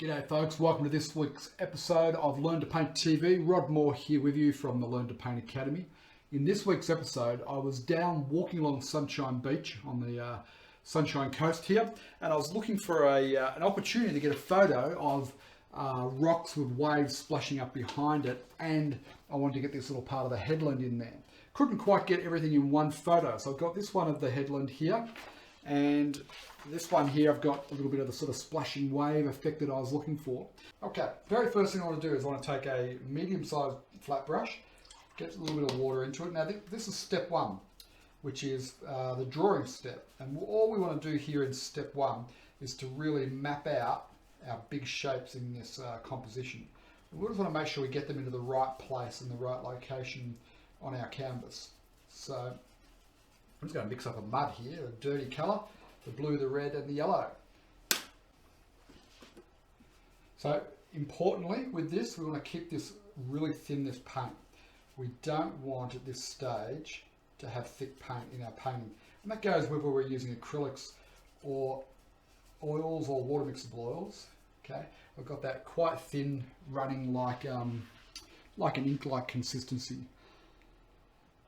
G'day folks, welcome to this week's episode of Learn to Paint TV. Rod Moore here with you from the Learn to Paint Academy. In this week's episode, I was down walking along Sunshine Beach on the Sunshine Coast here, and I was looking for an opportunity to get a photo of rocks with waves splashing up behind it, and I wanted to get this little part of the headland in there. Couldn't quite get everything in one photo, so I've got this one of the headland here, and this one here I've got a little bit of the sort of splashing wave effect that I was looking for. Okay, very first thing I want to do is I want to take a medium-sized flat brush, get a little bit of water into it. Now this is step one, which is the drawing step, and all we want to do here in step one is to really map out our big shapes in this composition. We just want to make sure we get them into the right place and the right location on our canvas. So I'm just going to mix up a mud here, a dirty colour, the blue, the red and the yellow. So importantly with this, we want to keep this really thin, this paint. We don't want at this stage to have thick paint in our painting. And that goes whether we're using acrylics or oils or water mixable oils. Okay, I've got that quite thin, running like an ink-like consistency.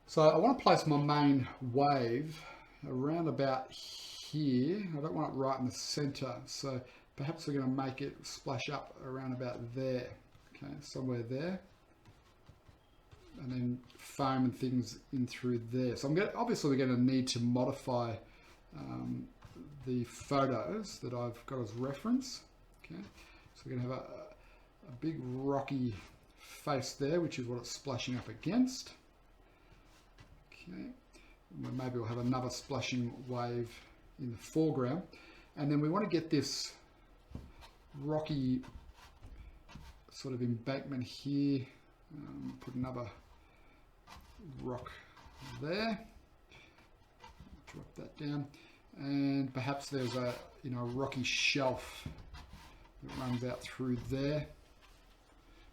So I want to place my main wave around about here. I don't want it right in the center, so perhaps we're going to make it splash up around about there. Okay, somewhere there, and then foam and things in through there. So obviously we're going to need to modify the photos that I've got as reference. Okay, so we're going to have a big rocky face there, which is what it's splashing up against. Okay, maybe we'll have another splashing wave in the foreground, and then we want to get this rocky sort of embankment here. Put another rock there, drop that down, and perhaps there's a rocky shelf that runs out through there.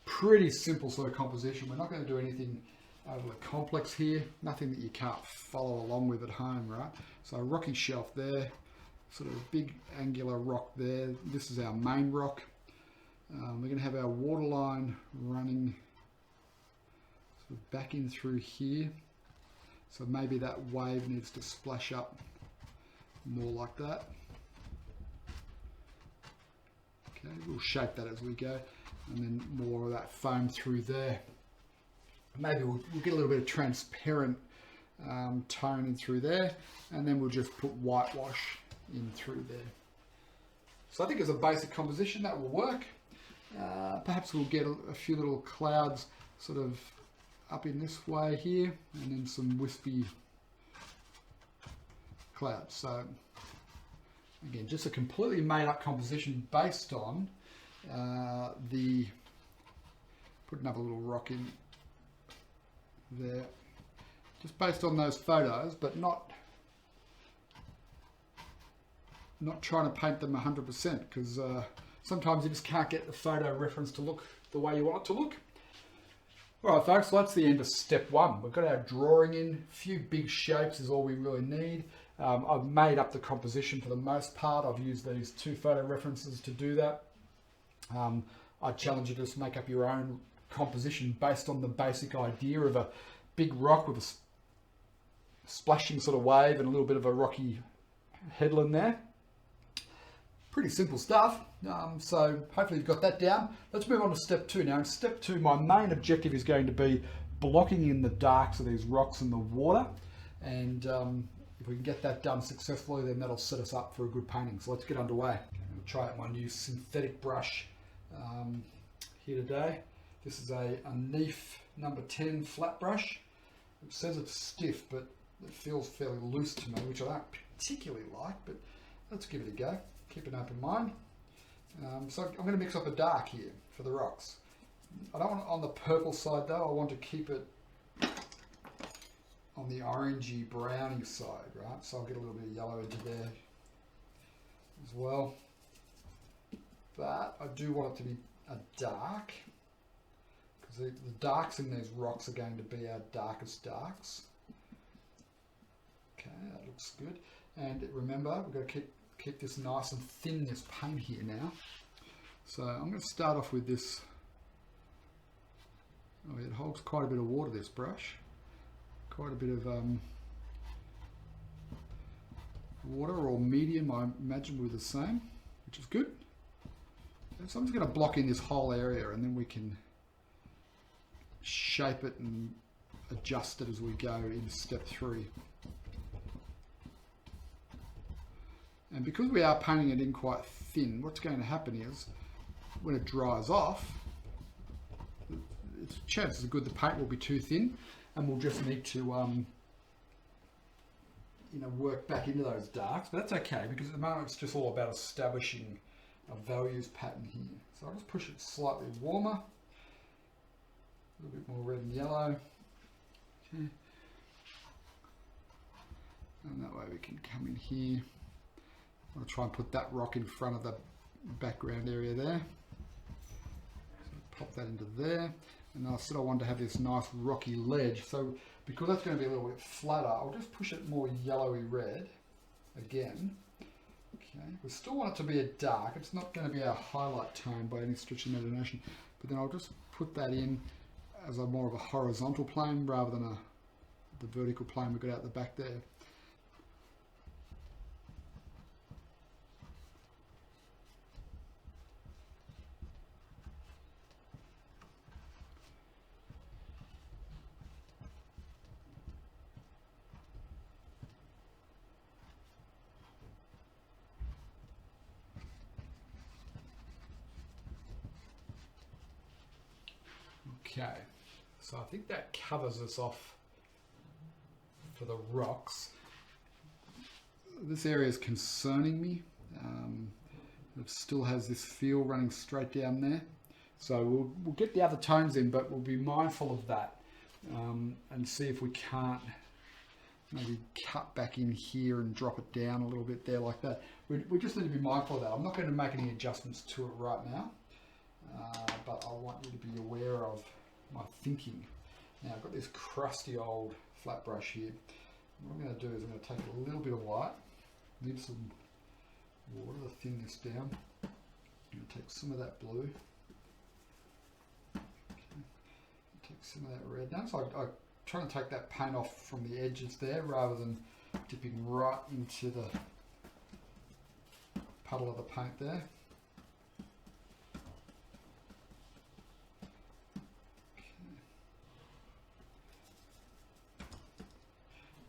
Pretty simple sort of composition. We're not going to do anything overly complex here, nothing that you can't follow along with at home, right? So a rocky shelf there, sort of a big angular rock there. This is our main rock. We're going to have our water line running sort of back in through here. So maybe that wave needs to splash up more like that. Okay, we'll shape that as we go, and then more of that foam through there. Maybe we'll get a little bit of transparent tone in through there, and then we'll just put whitewash in through there. So I think as a basic composition that will work. Perhaps we'll get a few little clouds sort of up in this way here, and then some wispy clouds. So again, just a completely made up composition based on put another little rock in there, just based on those photos, but not trying to paint them 100%, because sometimes you just can't get the photo reference to look the way you want it to look. Alright folks, so that's the end of step one. We've got our drawing in, a few big shapes is all we really need. I've made up the composition for the most part. I've used these two photo references to do that. I challenge you to just make up your own composition based on the basic idea of a big rock with a splashing sort of wave and a little bit of a rocky headland there. Pretty simple stuff. So hopefully you've got that down. Let's move on to step two now. In step two, my main objective is going to be blocking in the darks of these rocks and the water. And if we can get that done successfully, then that'll set us up for a good painting. So let's get underway. I'm going to try out my new synthetic brush here today. This is a Neef number 10 flat brush. It says it's stiff, but it feels fairly loose to me, which I don't particularly like, but let's give it a go. Keep an open mind. So I'm going to mix up a dark here for the rocks. I don't want it on the purple side though. I want to keep it on the orangey browny side, right? So I'll get a little bit of yellow into there as well. But I do want it to be a dark, because the darks in these rocks are going to be our darkest darks. Okay, that looks good. And remember, we've got to keep this nice and thin, this paint here now. So I'm going to start off with this. Oh, it holds quite a bit of water, this brush. Quite a bit of water, or medium, I imagine we're the same, which is good. So I'm just going to block in this whole area, and then we can shape it and adjust it as we go in step 3. And because we are painting it in quite thin, what's going to happen is when it dries off, chances are good the paint will be too thin, and we'll just need to work back into those darks. But that's okay, because at the moment it's just all about establishing a values pattern here. So I'll just push it slightly warmer, a little bit more red and yellow. Okay. And that way we can come in here. I'll try and put that rock in front of the background area there. So pop that into there. And I said I wanted to have this nice rocky ledge. So because that's going to be a little bit flatter, I'll just push it more yellowy red again. Okay, we still want it to be a dark. It's not going to be our highlight tone by any stretch of imagination. But then I'll just put that in as a more of a horizontal plane rather than the vertical plane we've got out the back there. Okay, so I think that covers us off for the rocks. This area is concerning me. It still has this feel running straight down there. So we'll get the other tones in, but we'll be mindful of that and see if we can't maybe cut back in here and drop it down a little bit there like that. We just need to be mindful of that. I'm not going to make any adjustments to it right now, but I want you to be aware of my thinking. Now I've got this crusty old flat brush here. What I'm going to do is I'm going to take a little bit of white, need some water to thin this down. I'm going to take some of that blue, okay. Take some of that red. Now so I'm trying to take that paint off from the edges there rather than dipping right into the puddle of the paint there.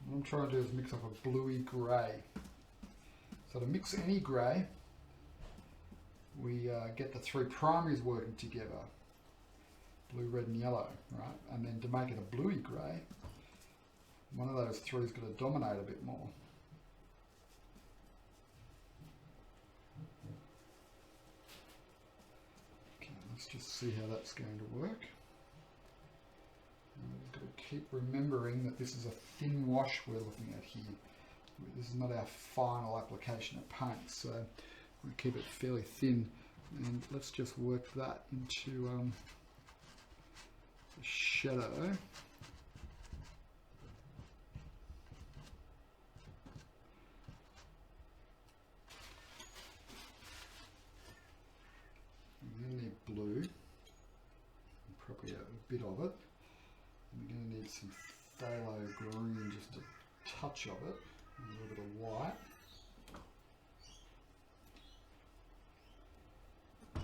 What I'm trying to do is mix up a bluey grey. So to mix any grey, we get the 3 primaries working together, blue, red and yellow, right? And then to make it a bluey grey, one of those 3's got to dominate a bit more. Okay, let's just see how that's going to work. We've got to keep remembering that this is a thin wash we're looking at here. This is not our final application of paint, so we'll keep it fairly thin. And let's just work that into the shadow. We need blue, probably a bit of it. We're going to need some phthalo green, just a touch of it, and a little bit of white.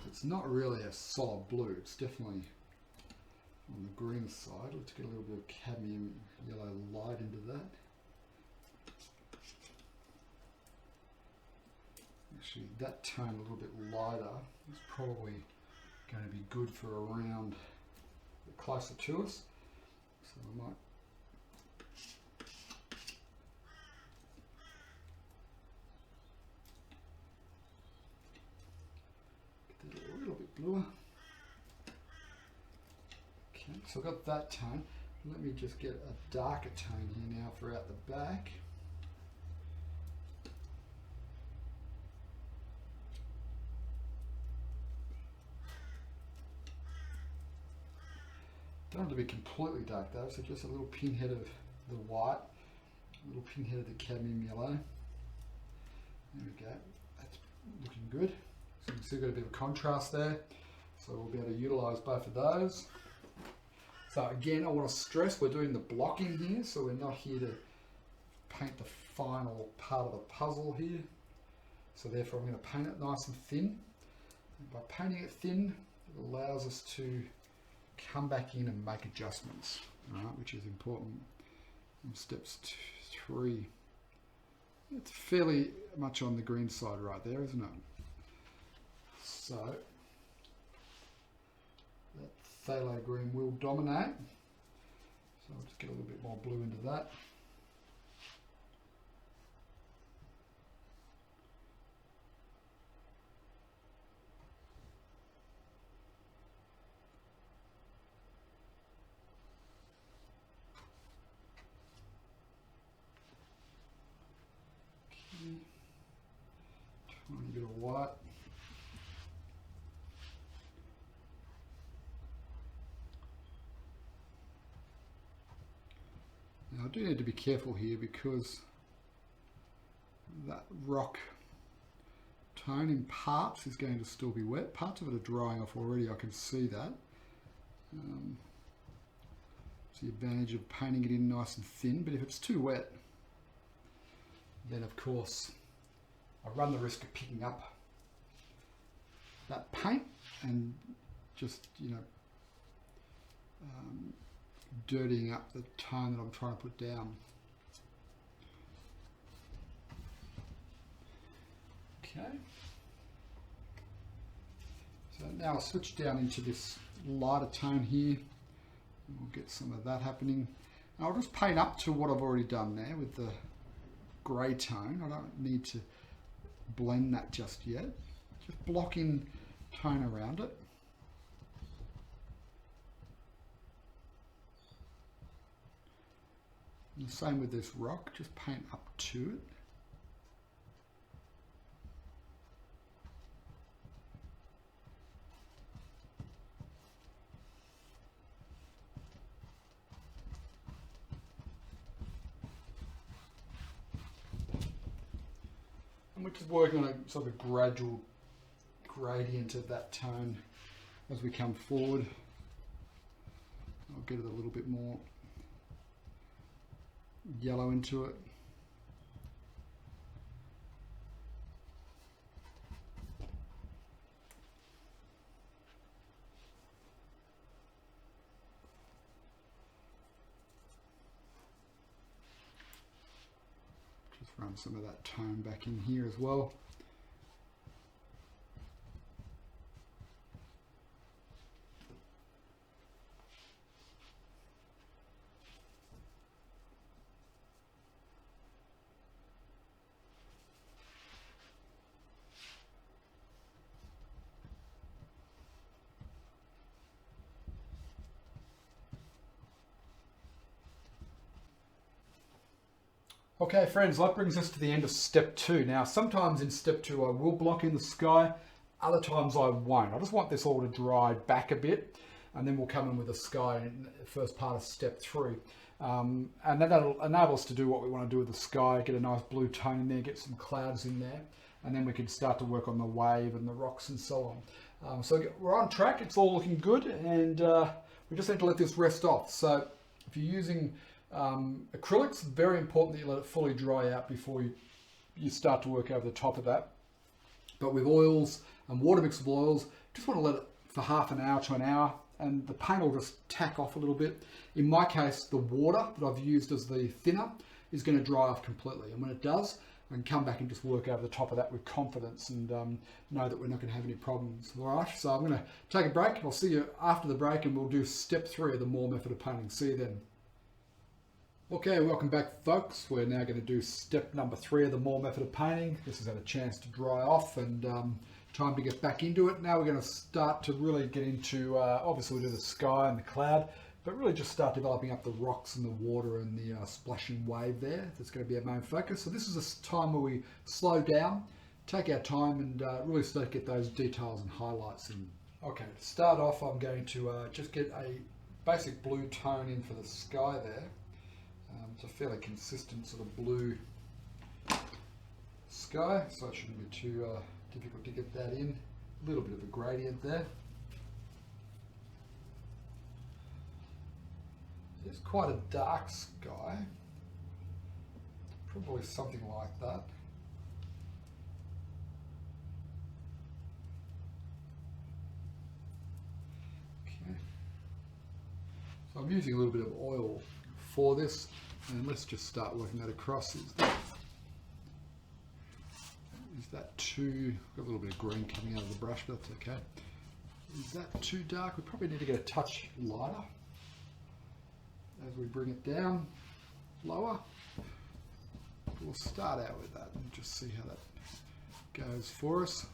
It's not really a solid blue, it's definitely on the green side. Let's get a little bit of cadmium yellow light into that. Actually, that tone a little bit lighter is probably going to be good for around closer to us. So I might get that a little bit bluer. Okay, so I've got that tone. Let me just get a darker tone here now for out the back. Don't want it to be completely dark though, so just a little pinhead of the white, a little pinhead of the cadmium yellow. There we go, that's looking good. You can see we've got a bit of contrast there, so we'll be able to utilise both of those. So again, I want to stress we're doing the blocking here, so we're not here to paint the final part of the puzzle here. So therefore I'm going to paint it nice and thin. And by painting it thin, it allows us to come back in and make adjustments, right, which is important. And steps 3. It's fairly much on the green side right there, isn't it? So that phthalo green will dominate. So I'll just get a little bit more blue into that. Tiny bit of white. Now I do need to be careful here because that rock tone in parts is going to still be wet. Parts of it are drying off already, I can see that. It's the advantage of painting it in nice and thin, but if it's too wet, then of course I run the risk of picking up that paint and just, you know, dirtying up the tone that I'm trying to put down. Okay. So now I'll switch down into this lighter tone here. We'll get some of that happening. And I'll just paint up to what I've already done there with the grey tone. I don't need to blend that just yet. Just block in tone around it. And the same with this rock, just paint up to it. And we're just working on a sort of a gradual gradient of that tone as we come forward. I'll get it a little bit more yellow into it. Just run some of that tone back in here as well. Okay friends, that brings us to the end of step 2. Now sometimes in step 2 I will block in the sky, other times I won't. I just want this all to dry back a bit and then we'll come in with the sky in the first part of step 3. And then that'll enable us to do what we want to do with the sky, get a nice blue tone in there, get some clouds in there, and then we can start to work on the wave and the rocks and so on. So we're on track, it's all looking good, and we just need to let this rest off. So if you're using acrylics, very important that you let it fully dry out before you start to work over the top of that. But with oils and water mixed with oils, just want to let it for half an hour to an hour and the paint will just tack off a little bit. In my case, the water that I've used as the thinner is going to dry off completely, and when it does, I can come back and just work over the top of that with confidence and know that we're not going to have any problems. All right, so I'm going to take a break. I'll see you after the break and we'll do step 3 of the Moore method of painting. See you then. Okay, welcome back folks. We're now going to do step number 3 of the Moore method of painting. This has had a chance to dry off and time to get back into it. Now we're going to start to really get into, obviously we do the sky and the cloud, but really just start developing up the rocks and the water and the splashing wave there. That's going to be our main focus. So this is a time where we slow down, take our time and really start to get those details and highlights in. Okay, to start off I'm going to just get a basic blue tone in for the sky there. It's a fairly consistent sort of blue sky, so it shouldn't be too difficult to get that in. little bit of a gradient there. It's quite a dark sky, probably something like that. Okay. So I'm using a little bit of oil for this, and let's just start working that across. Is that too, got a little bit of green coming out of the brush, but that's okay. Is that too dark? We probably need to get a touch lighter as we bring it down lower. We'll start out with that and just see how that goes for us.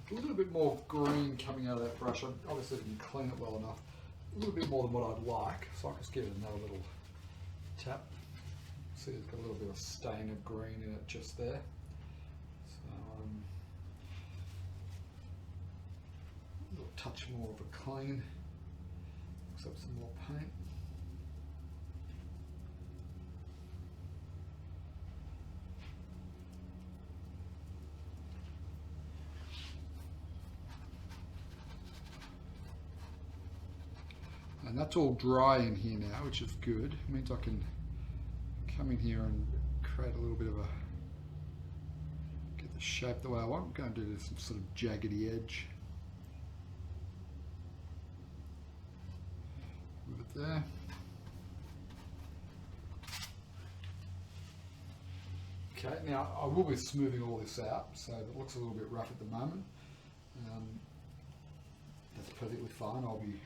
A little bit more green coming out of that brush. I obviously didn't clean it well enough. A little bit more than what I'd like, so I'll just give it another little tap. See, it's got a little bit of stain of green in it just there. So a little touch more of a clean. Mix up some more paint. And that's all dry in here now, which is good. It means I can come in here and create a little bit of a, get the shape the way I want. I'm going to do some sort of jaggedy edge. Move it there. Okay, now I will be smoothing all this out, so if it looks a little bit rough at the moment, that's perfectly fine. I'll be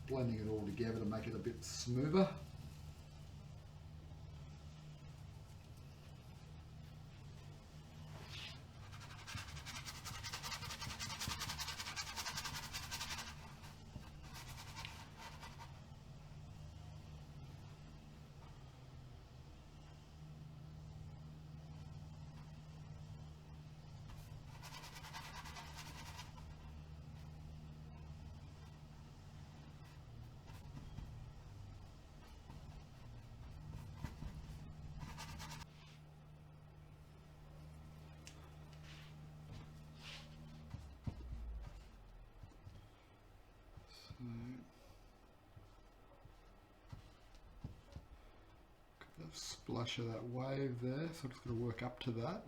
blending it all together to make it a bit smoother. Got the splash of that wave there, so I'm just going to work up to that.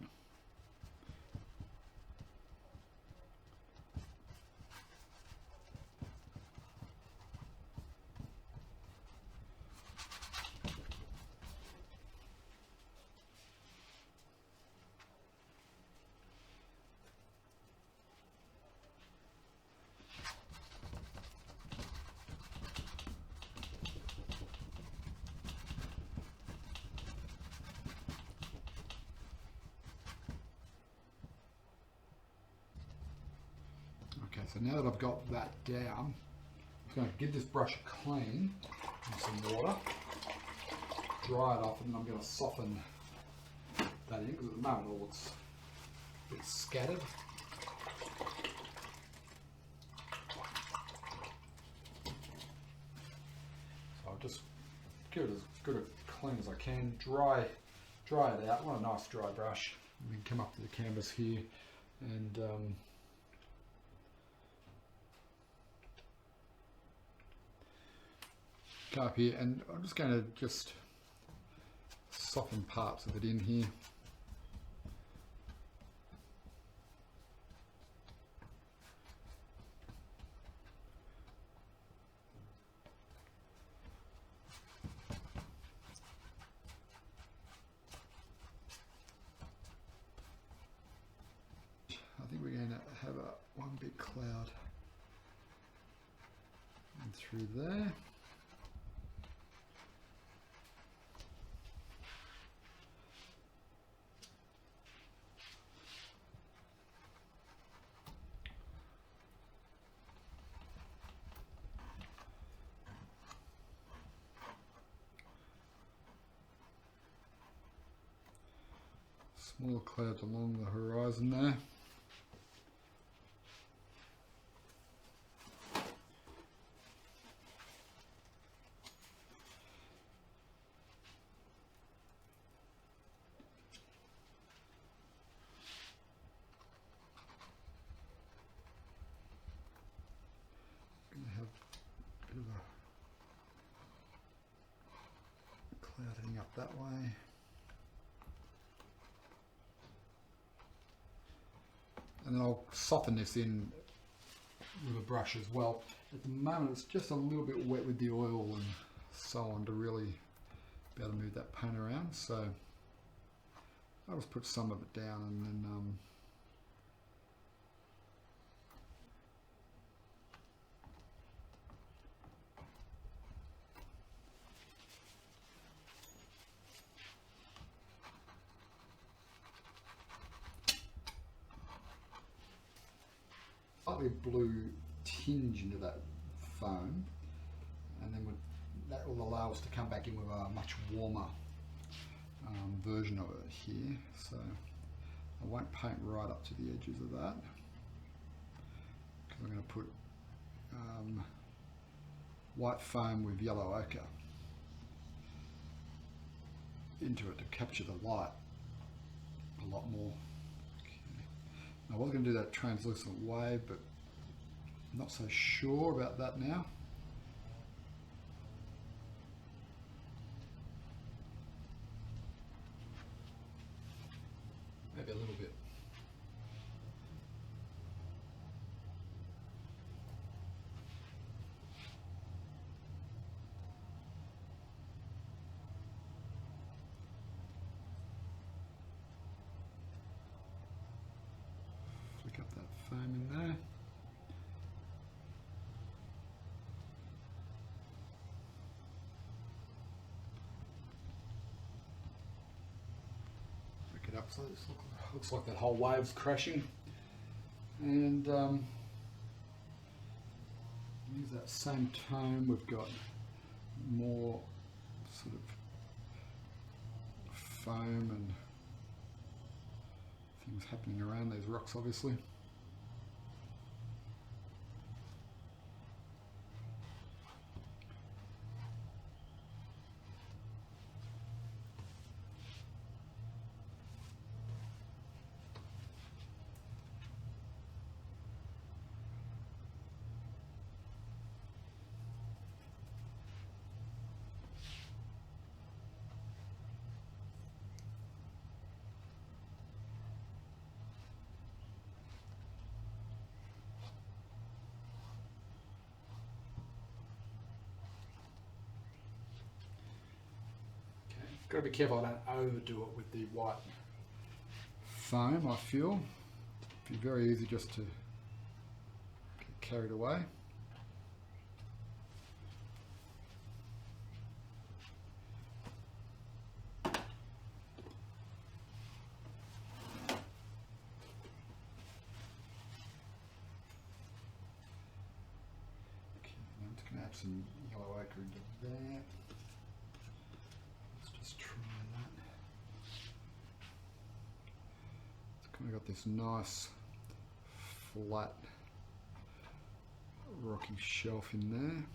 Okay, so now that I've got that down, I'm going to give this brush a clean with some water, dry it off, and then I'm going to soften that in, because at the moment it all looks a bit scattered. So I'll just give it as good a clean as I can, dry it out. I want a nice dry brush. We can come up to the canvas here and go up here, and I'm just going to just soften parts of it in here. I think we're going to have one big cloud and through there. smaller clouds along the horizon there. Going to have a bit of a cloud heading up that way. And then I'll soften this in with a brush as well. At the moment it's just a little bit wet with the oil and so on to really be able to move that paint around. So I'll just put some of it down and then slightly blue tinge into that foam, and then that will allow us to come back in with a much warmer version of it here. So I won't paint right up to the edges of that because I'm going to put white foam with yellow ochre into it to capture the light a lot more. I was going to do that translucent wave, but I'm not so sure about that now. Maybe a little bit. Flick up that foam in there. Flick it up so this looks like that whole wave's crashing. And use that same tone. We've got more sort of foam and things happening around these rocks, obviously. Got to be careful I don't overdo it with the white foam, I feel. It'd be very easy just to get carried away. Okay, I'm just going to add some yellow ochre into that. Let's try that. It's kind of got this nice flat rocky shelf in there.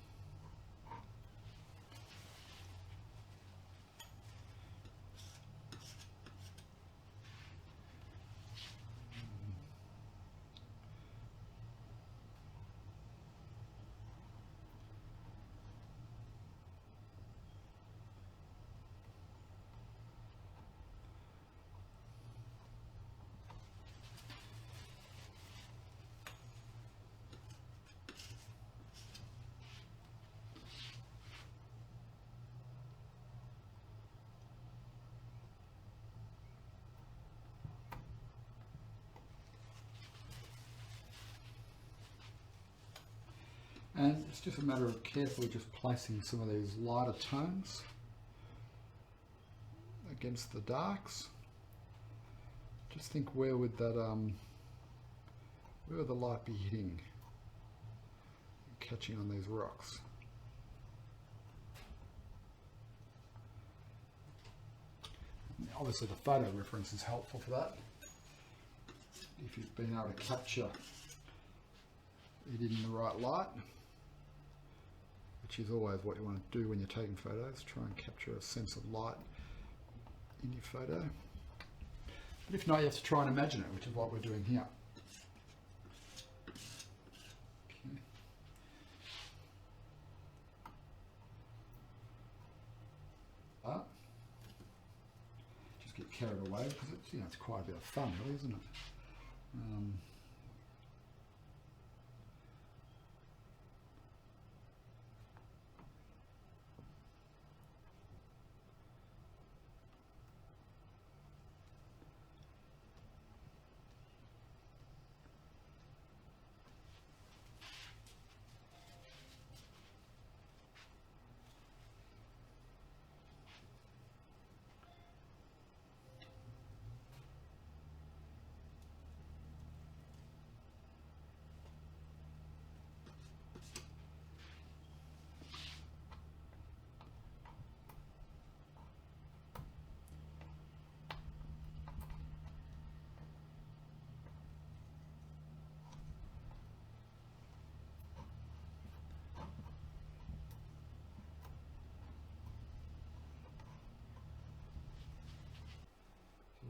And it's just a matter of carefully just placing some of these lighter tones against the darks. Just think where would that where would the light be hitting, catching on these rocks. obviously the photo reference is helpful for that. If you've been able to capture it in the right light, which is always what you want to do when you're taking photos, try and capture a sense of light in your photo. But if not, you have to try and imagine it, which is what we're doing here. Okay. But just get carried away because it's, it's quite a bit of fun, really, isn't it?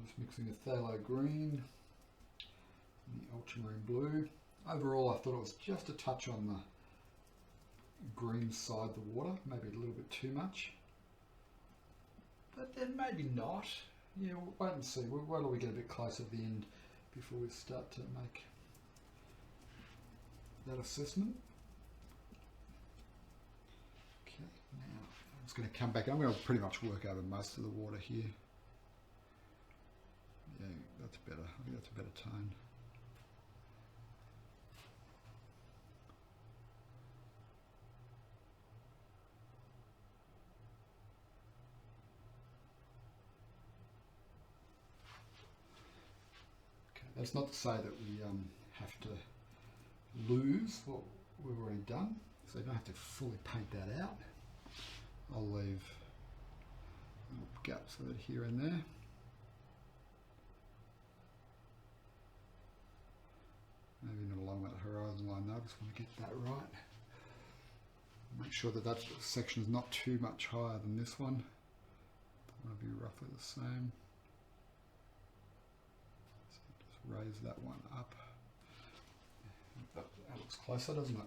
Just mixing the phthalo green and the ultramarine blue. Overall, I thought it was just a touch on the green side of the water, maybe a little bit too much. But then maybe not. Yeah, we'll wait and see. We'll wait till we get a bit closer to the end before we start to make that assessment. Okay, now I'm just going to come back. I'm going to pretty much work over most of the water here. Yeah, that's better. I think that's a better tone. Okay, that's not to say that we have to lose what we've already done, so you don't have to fully paint that out. I'll leave little gaps of it here and there. Maybe not along that horizon line though, I just want to get that right. Make sure that that section is not too much higher than this one. I want to be roughly the same. So just raise that one up. That looks closer, doesn't it?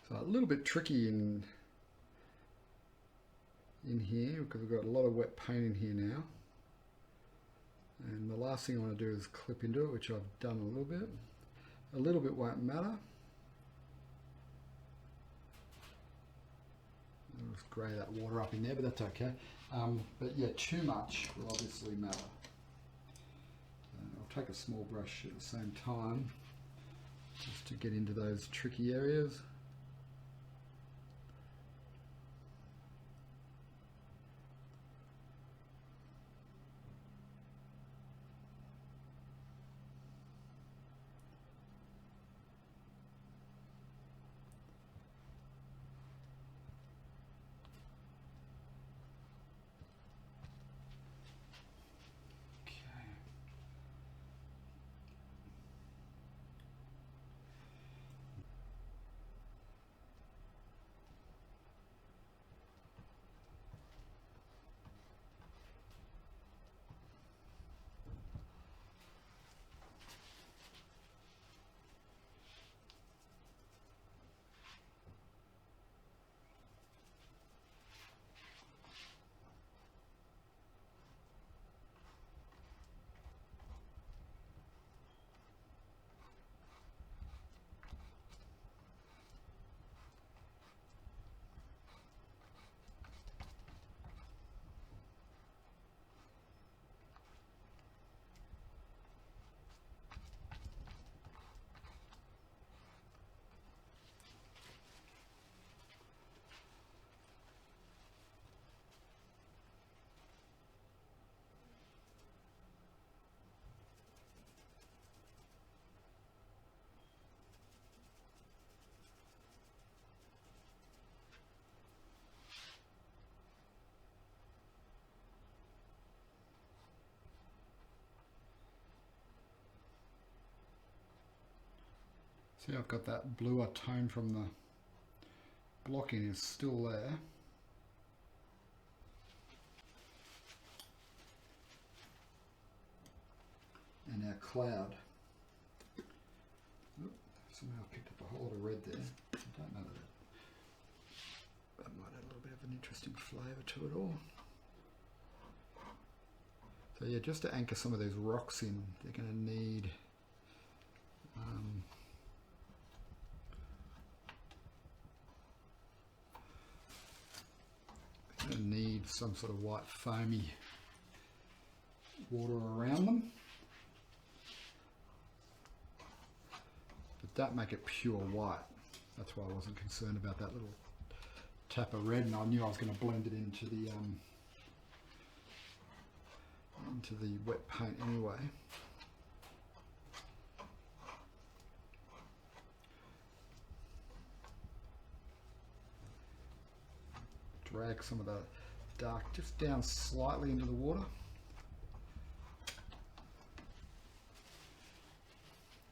So a little bit tricky in here because we've got a lot of wet paint in here now. And the last thing I want to do is clip into it, which I've done a little bit. A little bit won't matter. I'll just grey that water up in there, but that's okay. But yeah, too much will obviously matter. I'll take a small brush at the same time just to get into those tricky areas. See, I've got that bluer tone from the blocking is still there. And our cloud. Oop, somehow I picked up a whole lot of red there. I don't know that might add a little bit of an interesting flavour to it all. So yeah, just to anchor some of these rocks in, they're going to need some sort of white foamy water around them. But don't make it pure white. That's why I wasn't concerned about that little tap of red, and I knew I was going to blend it into the wet paint anyway. Drag some of the dark just down slightly into the water.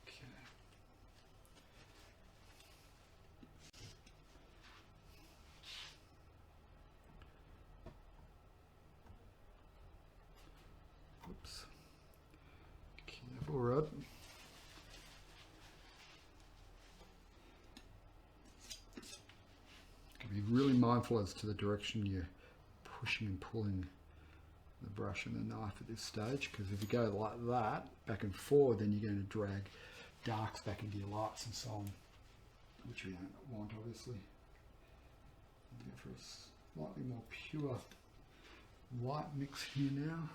Okay. Oops. Careful, Rod. Be really mindful as to the direction you're pushing and pulling the brush and the knife at this stage, because if you go like that, back and forward, then you're going to drag darks back into your lights and so on, which we don't want, obviously. Go for a slightly more pure white mix here now.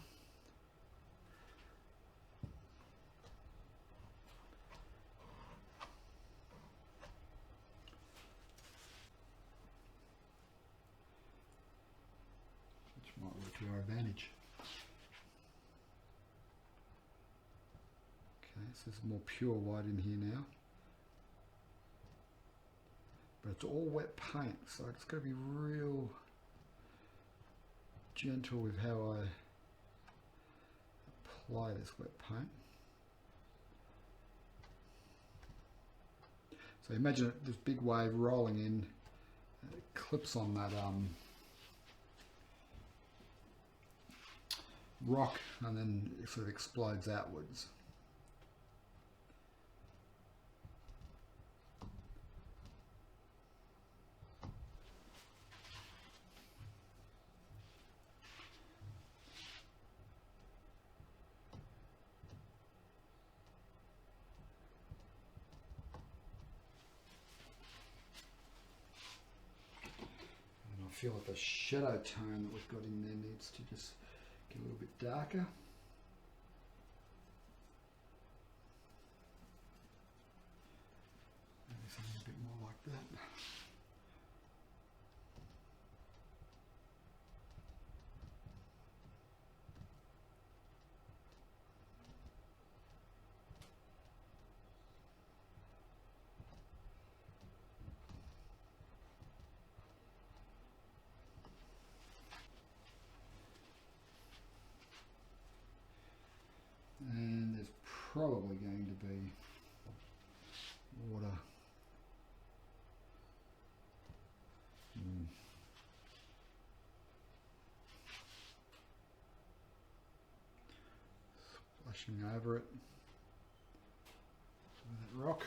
Might work to our advantage. Okay, so there's more pure white in here now. But it's all wet paint, so it's got to be real gentle with how I apply this wet paint. So imagine this big wave rolling in, and it clips on that rock, and then it sort of explodes outwards. And I feel like the shadow tone that we've got in there needs to just get a little bit darker. Maybe something a bit more like that. And there's probably going to be water. Splashing over it with that rock.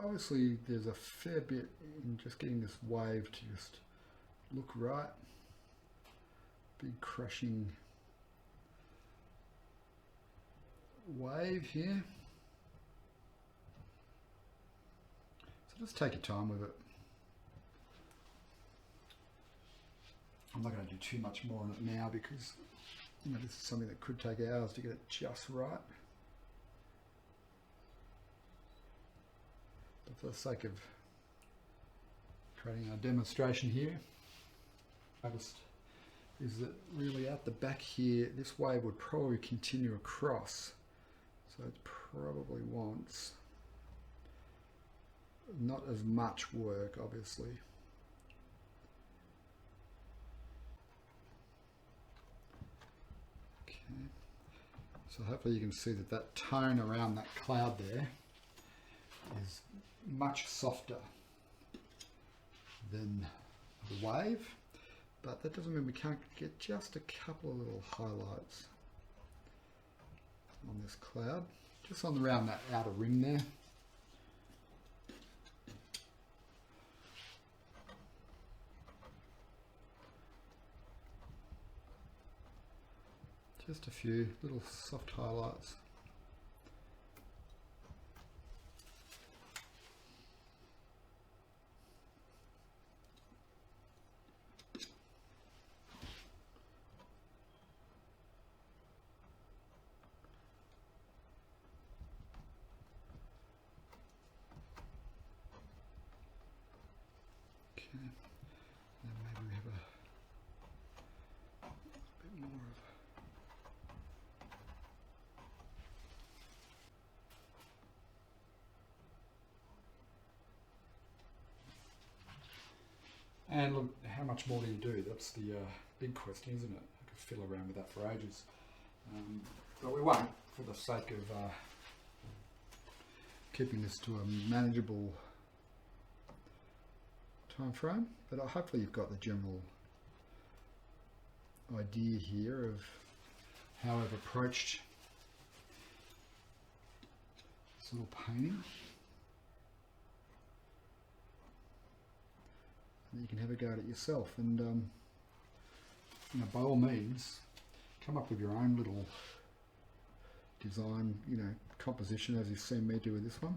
Obviously there's a fair bit in just getting this wave to just look right. Big crushing wave here. So just take your time with it. I'm not going to do too much more on it now because, you know, this is something that could take hours to get it just right. But for the sake of creating a demonstration here, noticed is that really at the back here, this wave would probably continue across. So it probably wants not as much work, obviously. Okay. So hopefully you can see that that tone around that cloud there is much softer than the wave. But that doesn't mean we can't get just a couple of little highlights on this cloud, just on around that outer ring there. Just a few little soft highlights. Okay, and maybe we have a bit more of. And look, how much more do you do? That's the big question, isn't it? I could fiddle around with that for ages. But we won't, for the sake of keeping this to a manageable time frame. But hopefully you've got the general idea here of how I've approached this little painting. And you can have a go at it yourself, and you know, by all means, come up with your own little design, you know, composition, as you've seen me do with this one.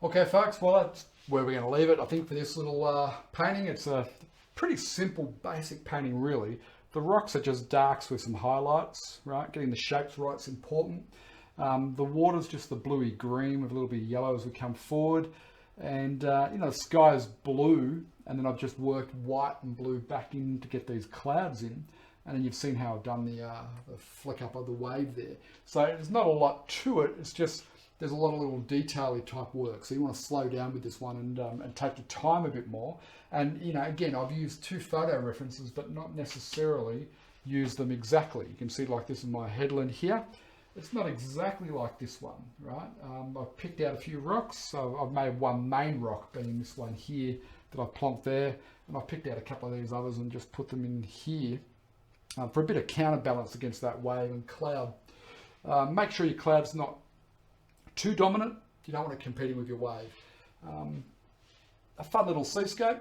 Okay, folks, well, that's where we're going to leave it. I think for this little painting, it's a pretty simple, basic painting, really. The rocks are just darks with some highlights, right? Getting the shapes right is important. The water's just the bluey green with a little bit of yellow as we come forward. And, you know, the sky is blue, and then I've just worked white and blue back in to get these clouds in. And then you've seen how I've done the flick up of the wave there. So there's not a lot to it. It's just there's a lot of little detail-y type work. So you want to slow down with this one and take your time a bit more. And, you know, again, I've used 2 photo references, but not necessarily used them exactly. You can see like this is my headland here. It's not exactly like this one, right? I've picked out a few rocks. So I've made one main rock, being this one here that I've plonked there. And I've picked out a couple of these others and just put them in here for a bit of counterbalance against that wave and cloud. Make sure your cloud's not too dominant. You don't want it competing with your wave. A fun little seascape.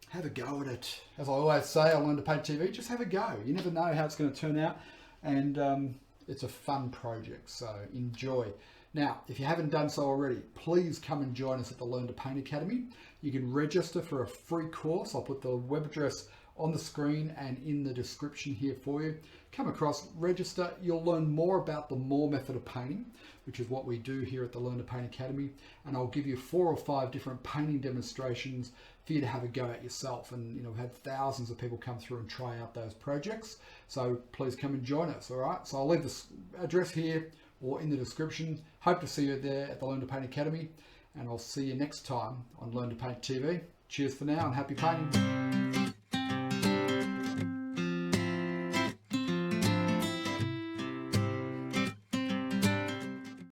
Have a go at it. As I always say, I Learn to Paint TV, just have a go. You never know how it's going to turn out. And it's a fun project, so enjoy. Now, if you haven't done so already, please come and join us at the Learn to Paint Academy. You can register for a free course. I'll put the web address on the screen and in the description here for you. Come across, register. You'll learn more about the Moore method of painting, which is what we do here at the Learn to Paint Academy. And I'll give you 4 or 5 different painting demonstrations for you to have a go at yourself. And you know, we've had thousands of people come through and try out those projects. So please come and join us, all right? So I'll leave this address here or in the description. Hope to see you there at the Learn to Paint Academy. And I'll see you next time on Learn to Paint TV. Cheers for now and happy painting.